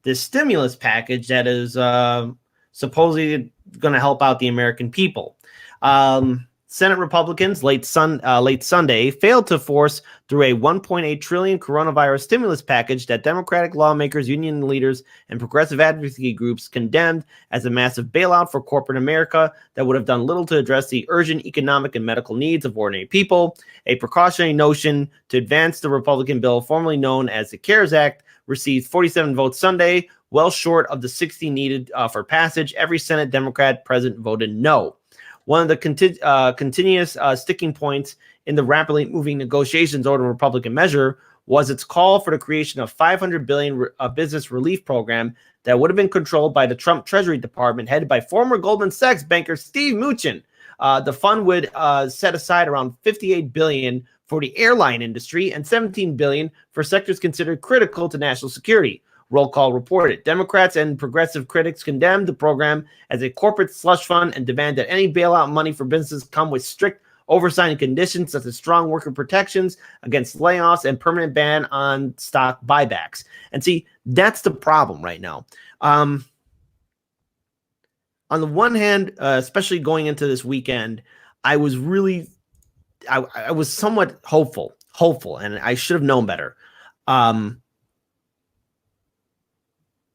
this stimulus package that is supposedly going to help out the American people. Senate Republicans late Sunday failed to force through a $1.8 trillion coronavirus stimulus package that Democratic lawmakers, union leaders, and progressive advocacy groups condemned as a massive bailout for corporate America that would have done little to address the urgent economic and medical needs of ordinary people. A precautionary notion to advance the Republican bill, formerly known as the CARES Act, received 47 votes Sunday, well short of the 60 needed for passage. Every Senate Democrat present voted no. One of the continuous sticking points in the rapidly moving negotiations over the Republican measure was its call for the creation of $500 billion business relief program that would have been controlled by the Trump Treasury Department, headed by former Goldman Sachs banker Steve Mnuchin. The fund would set aside around $58 billion for the airline industry and $17 billion for sectors considered critical to national security. Roll Call reported. Democrats and progressive critics condemned the program as a corporate slush fund and demand that any bailout money for businesses come with strict oversight and conditions such as strong worker protections against layoffs and permanent ban on stock buybacks. And see, that's the problem right now. On the one hand, especially going into this weekend, I was somewhat hopeful, and I should have known better.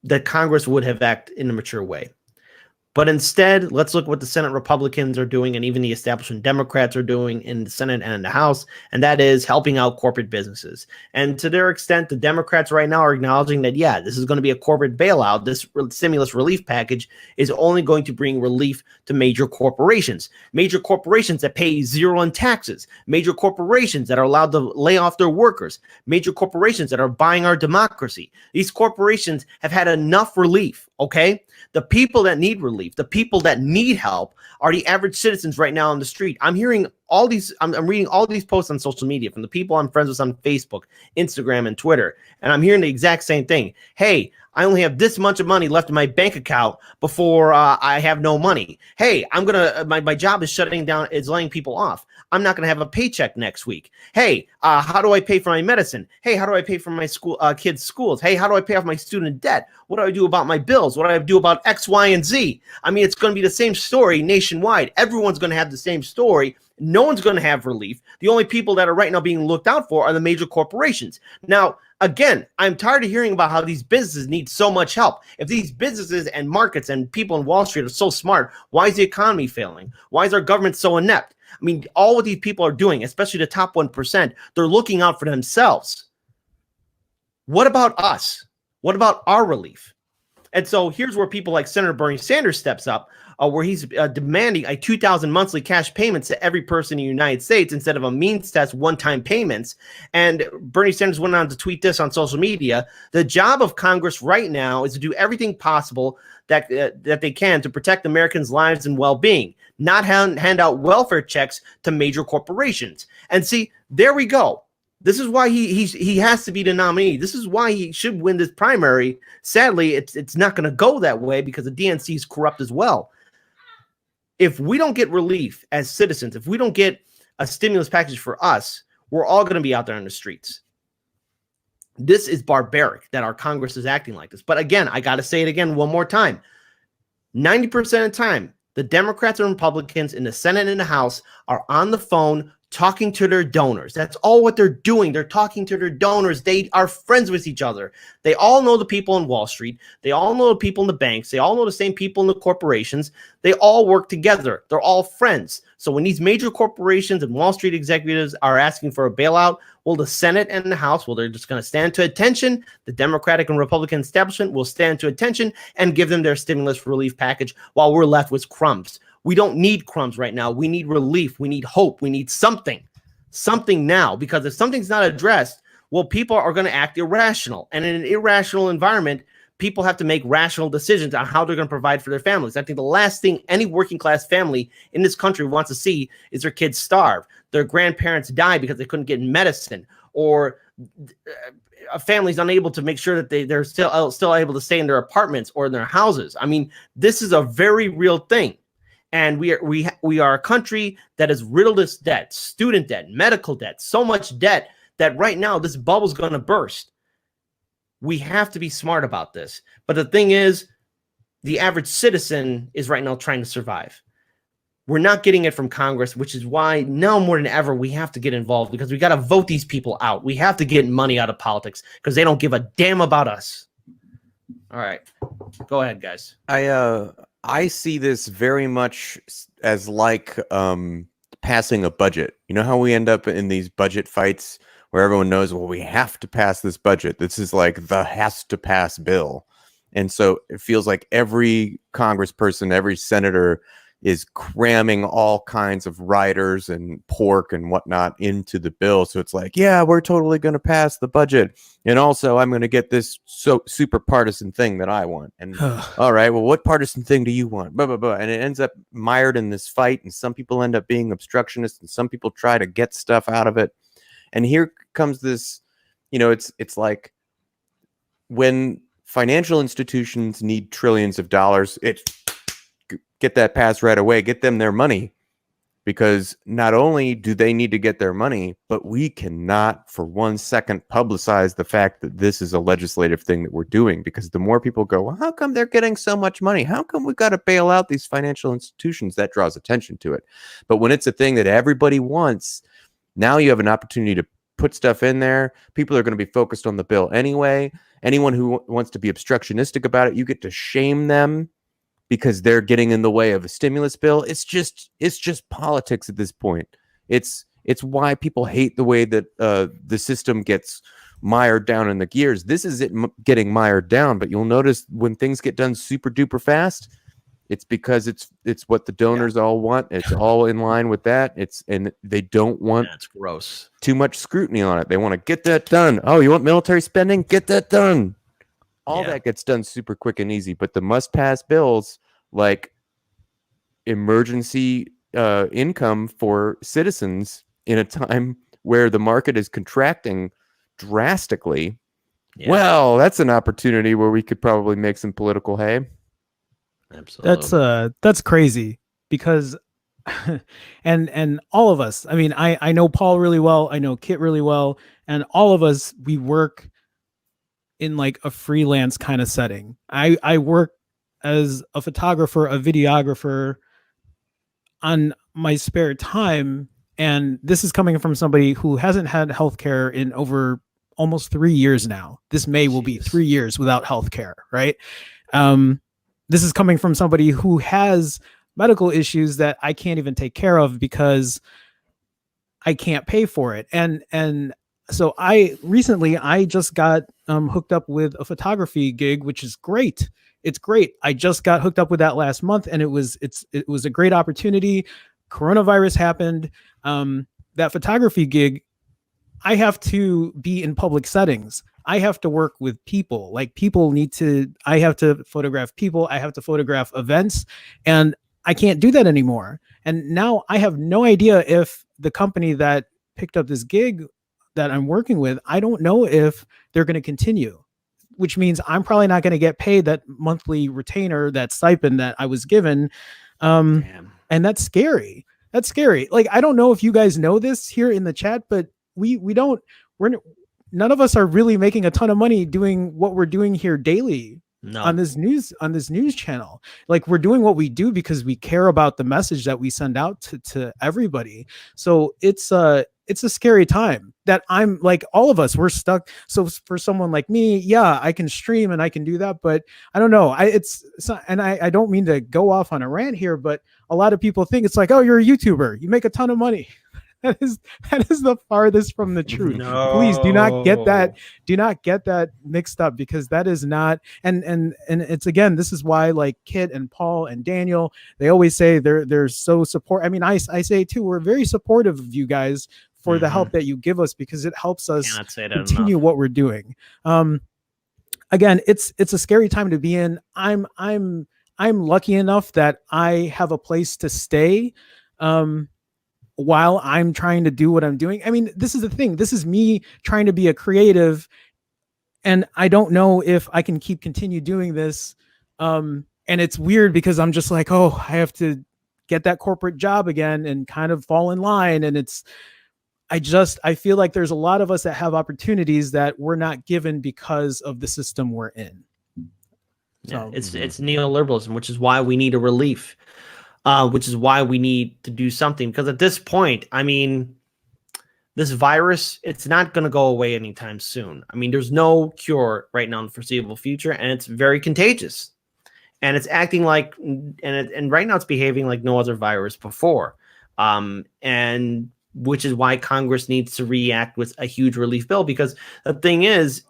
That Congress would have acted in a mature way. But instead, let's look at what the Senate Republicans are doing and even the establishment Democrats are doing in the Senate and in the House, and that is helping out corporate businesses. And to their extent, the Democrats right now are acknowledging that, yeah, this is going to be a corporate bailout. This stimulus relief package is only going to bring relief to major corporations that pay zero in taxes, major corporations that are allowed to lay off their workers, major corporations that are buying our democracy. These corporations have had enough relief, okay? The people that need relief, the people that need help are the average citizens right now on the street. I'm hearing all these, I'm reading all these posts on social media from the people I'm friends with on Facebook, Instagram, and Twitter. And I'm hearing the exact same thing. Hey, I only have this much of money left in my bank account before I have no money. Hey, my job is shutting down, is laying people off. I'm not going to have a paycheck next week. Hey, how do I pay for my medicine? Hey, how do I pay for my kids' schools? Hey, how do I pay off my student debt? What do I do about my bills? What do I do about X, Y, and Z? I mean, it's going to be the same story nationwide. Everyone's going to have the same story. No one's going to have relief. The only people that are right now being looked out for are the major corporations. Now, again, I'm tired of hearing about how these businesses need so much help. If these businesses and markets and people in Wall Street are so smart, why is the economy failing? Why is our government so inept? I mean, all what these people are doing, especially the top 1%, they're looking out for themselves. What about us? What about our relief? And so here's where people like Senator Bernie Sanders steps up, where he's demanding a $2,000 monthly cash payments to every person in the United States instead of a means test one-time payments. And Bernie Sanders went on to tweet this on social media. The job of Congress right now is to do everything possible that they can to protect Americans' lives and well-being, not hand out welfare checks to major corporations. And see, there we go. This is why he has to be the nominee. This is why he should win this primary. Sadly, it's not going to go that way because the DNC is corrupt as well. If we don't get relief as citizens, if we don't get a stimulus package for us, we're all going to be out there on the streets. This is barbaric that our Congress is acting like this. But again, I got to say it again one more time. 90% of the time, the Democrats and Republicans in the Senate and the House are on the phone talking to their donors. That's all what they're doing. They're talking to their donors. They are friends with each other. They all know the people in Wall Street. They all know the people in the banks. They all know the same people in the corporations. They all work together. They're all friends. So when these major corporations and Wall Street executives are asking for a bailout, well, the Senate and the House, well, they're just going to stand to attention. The Democratic and Republican establishment will stand to attention and give them their stimulus relief package while we're left with crumbs. We don't need crumbs right now. We need relief. We need hope. We need something now, because if something's not addressed, well, people are going to act irrational. And in an irrational environment, people have to make rational decisions on how they're going to provide for their families. I think the last thing any working class family in this country wants to see is their kids starve, their grandparents die because they couldn't get medicine, or a family's unable to make sure that they're still able to stay in their apartments or in their houses. I mean, this is a very real thing. And we are a country that is riddled with debt, student debt, medical debt, so much debt that right now this bubble's going to burst. We have to be smart about this. But the thing is, the average citizen is right now trying to survive. We're not getting it from Congress, which is why now more than ever we have to get involved, because we got to vote these people out. We have to get money out of politics because they don't give a damn about us. All right, go ahead, guys. I see this very much as like passing a budget. You know how we end up in these budget fights where everyone knows, well, we have to pass this budget. This is like the has to pass bill. And so it feels like every congressperson, every senator is cramming all kinds of riders and pork and whatnot into the bill. So it's like, yeah, we're totally going to pass the budget. And also I'm going to get this super partisan thing that I want. And all right, well, what partisan thing do you want? Blah, blah, blah. And it ends up mired in this fight. And some people end up being obstructionists and some people try to get stuff out of it. And here comes this, it's like when financial institutions need trillions of dollars, get that passed right away, get them their money, because not only do they need to get their money, but we cannot for 1 second publicize the fact that this is a legislative thing that we're doing, because the more people go, well, how come they're getting so much money? How come we got to bail out these financial institutions? That draws attention to it. But when it's a thing that everybody wants, now you have an opportunity to put stuff in there. People are going to be focused on the bill anyway. Anyone who wants to be obstructionistic about it, you get to shame them because they're getting in the way of a stimulus bill. It's just politics at this point. It's why people hate the way that the system gets mired down in the gears. This is it getting mired down, but you'll notice when things get done super duper fast, it's because it's what the donors all want. It's all in line with that. And they don't want That's gross. Too much scrutiny on it. They want to get that done. Oh, you want military spending? Get that done. All that gets done super quick and easy. But the must-pass bills, like emergency income for citizens in a time where the market is contracting drastically, well, that's an opportunity where we could probably make some political hay. Absolutely. That's crazy, because and all of us, I mean, I know Paul really well, I know Kit really well, and all of us, we work in like a freelance kind of setting. I work as a photographer, a videographer on my spare time, and this is coming from somebody who hasn't had healthcare in over almost 3 years now. This May will be 3 years without healthcare, right? This is coming from somebody who has medical issues that I can't even take care of because I can't pay for it. And so I just got hooked up with a photography gig, which is great. It's great. I just got hooked up with that last month, and it was a great opportunity. Coronavirus happened. That photography gig, I have to be in public settings. I have to work with people. Like, I have to photograph people. I have to photograph events, and I can't do that anymore. And now I have no idea if the company that picked up this gig that I'm working with, I don't know if they're going to continue, which means I'm probably not going to get paid that monthly retainer, that stipend that I was given. And that's scary. That's scary. Like, I don't know if you guys know this here in the chat, but none of us are really making a ton of money doing what we're doing here daily on this news channel. Like, we're doing what we do because we care about the message that we send out to everybody. So it's a scary time that I'm like, all of us, we're stuck. So for someone like me, yeah, I can stream and I can do that, but I don't know. I don't mean to go off on a rant here, but a lot of people think it's like, oh, you're a YouTuber, you make a ton of money. That is the farthest from the truth. No. Please do not get that mixed up, because that is not. And it's, again, this is why, like, Kit and Paul and Daniel, they always say they're so support. I mean, I say too, we're very supportive of you guys for the help that you give us, because it helps us continue what we're doing. Again, it's a scary time to be in. I'm lucky enough that I have a place to stay while I'm trying to do what I'm doing. I mean, this is the thing. This is me trying to be a creative, and I don't know if I can continue doing this. And it's weird because I'm just like, oh, I have to get that corporate job again and kind of fall in line. And I feel like there's a lot of us that have opportunities that we're not given because of the system we're in. Yeah, So it's neoliberalism, which is why we need a relief, which is why we need to do something. Because at this point, I mean, this virus, it's not going to go away anytime soon. I mean, there's no cure right now in the foreseeable future, and it's very contagious. And it's acting like, and right now it's behaving like no other virus before. And which is why Congress needs to react with a huge relief bill, because the thing is,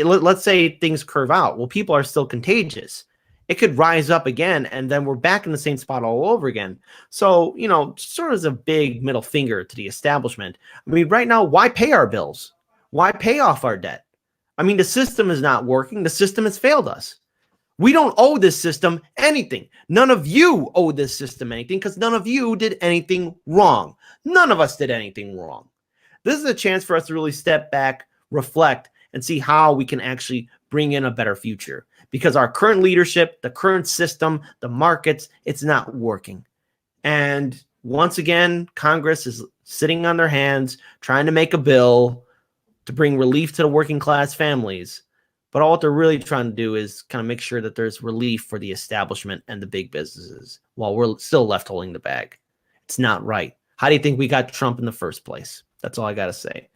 let's say things curve out. Well, people are still contagious. It could rise up again, and then we're back in the same spot all over again. So, you know, sort of as a big middle finger to the establishment. I mean, right now, why pay our bills? Why pay off our debt? I mean, the system is not working. The system has failed us. We don't owe this system anything. None of you owe this system anything because none of you did anything wrong. None of us did anything wrong. This is a chance for us to really step back, reflect, and see how we can actually bring in a better future. Because our current leadership, the current system, the markets, it's not working. And once again, Congress is sitting on their hands, trying to make a bill to bring relief to the working class families. But all what they're really trying to do is kind of make sure that there's relief for the establishment and the big businesses while we're still left holding the bag. It's not right. How do you think we got Trump in the first place? That's all I got to say.